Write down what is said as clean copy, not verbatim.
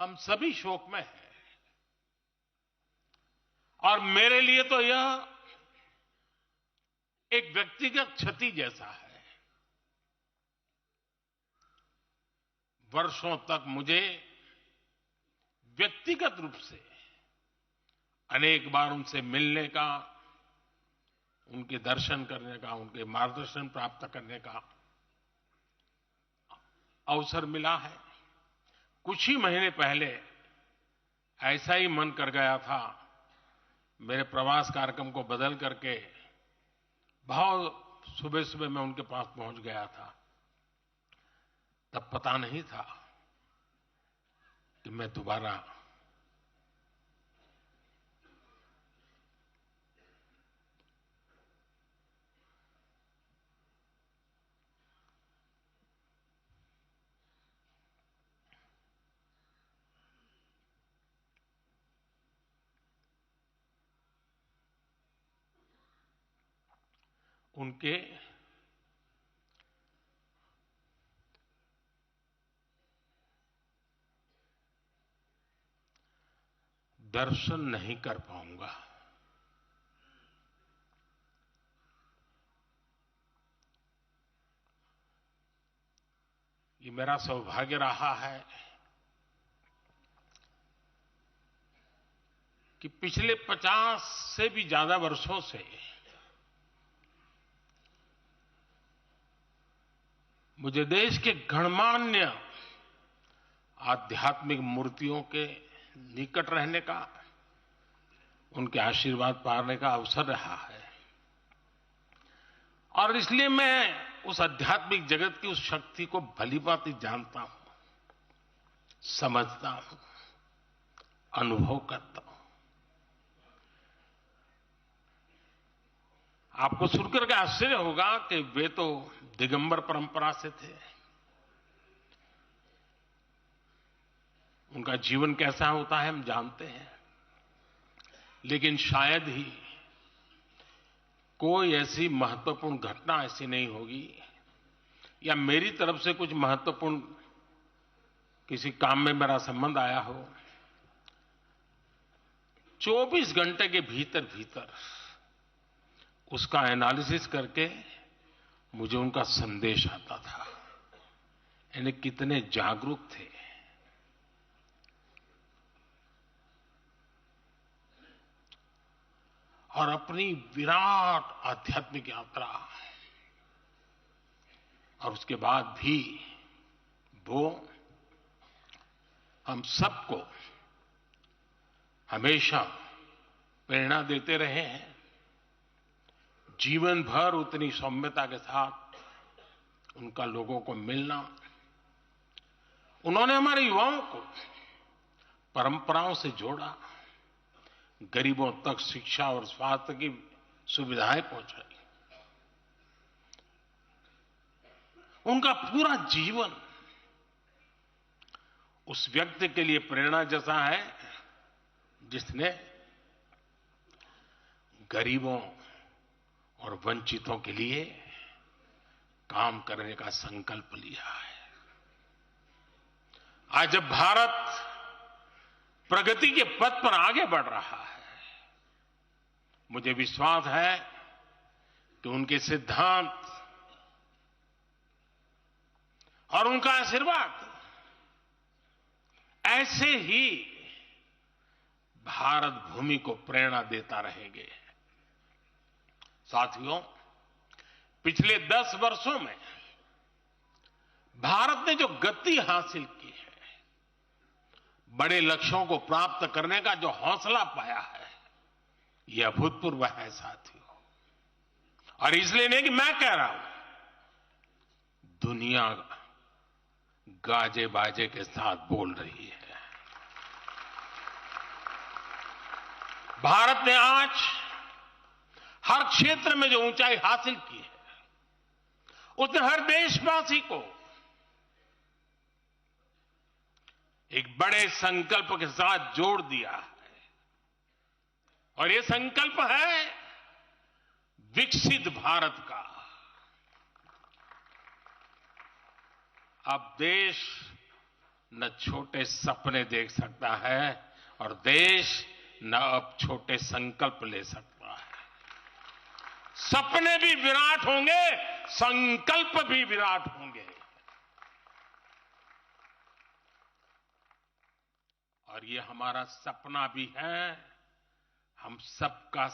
हम सभी शोक में हैं और मेरे लिए तो यह एक व्यक्तिगत क्षति जैसा है। वर्षों तक मुझे व्यक्तिगत रूप से अनेक बार उनसे मिलने का, उनके दर्शन करने का, उनके मार्गदर्शन प्राप्त करने का अवसर मिला है। कुछ ही महीने पहले ऐसा ही मन कर गया था, मेरे प्रवास कार्यक्रम को बदल करके बहुत सुबह सुबह मैं उनके पास पहुंच गया था। तब पता नहीं था कि मैं दोबारा उनके दर्शन नहीं कर पाऊंगा। ये मेरा सौभाग्य रहा है कि पिछले 50 से भी ज्यादा वर्षों से मुझे देश के गणमान्य आध्यात्मिक मूर्तियों के निकट रहने का, उनके आशीर्वाद पाने का अवसर रहा है। और इसलिए मैं उस आध्यात्मिक जगत की उस शक्ति को भलीभांति जानता हूं, समझता हूं, अनुभव करता हूं। आपको सुनकर के आश्चर्य होगा कि वे तो दिगंबर परंपरा से थे। उनका जीवन कैसा होता है हम जानते हैं, लेकिन शायद ही कोई ऐसी महत्वपूर्ण घटना ऐसी नहीं होगी या मेरी तरफ से कुछ महत्वपूर्ण किसी काम में मेरा संबंध आया हो, 24 घंटे के भीतर भीतर उसका एनालिसिस करके मुझे उनका संदेश आता था। यानी कितने जागरूक थे। और अपनी विराट आध्यात्मिक यात्रा और उसके बाद भी वो हम सबको हमेशा प्रेरणा देते रहे हैं। जीवन भर उतनी सौम्यता के साथ उनका लोगों को मिलना, उन्होंने हमारे युवाओं को परंपराओं से जोड़ा, गरीबों तक शिक्षा और स्वास्थ्य की सुविधाएं पहुंचाई। उनका पूरा जीवन उस व्यक्ति के लिए प्रेरणा जैसा है जिसने गरीबों और वंचितों के लिए काम करने का संकल्प लिया है। आज जब भारत प्रगति के पथ पर आगे बढ़ रहा है, मुझे विश्वास है कि उनके सिद्धांत और उनका आशीर्वाद ऐसे ही भारत भूमि को प्रेरणा देता रहेंगे। साथियों, पिछले 10 वर्षों में भारत ने जो गति हासिल की है, बड़े लक्ष्यों को प्राप्त करने का जो हौसला पाया है, यह अभूतपूर्व है साथियों। और इसलिए नहीं कि मैं कह रहा हूं, दुनिया गाजे बाजे के साथ बोल रही है। भारत ने आज हर क्षेत्र में जो ऊंचाई हासिल की है, उसने हर देशवासी को एक बड़े संकल्प के साथ जोड़ दिया है। और ये संकल्प है विकसित भारत का। अब देश न छोटे सपने देख सकता है और देश न अब छोटे संकल्प ले सकता है। सपने भी विराट होंगे, संकल्प भी विराट होंगे। और ये हमारा सपना भी है, हम सबका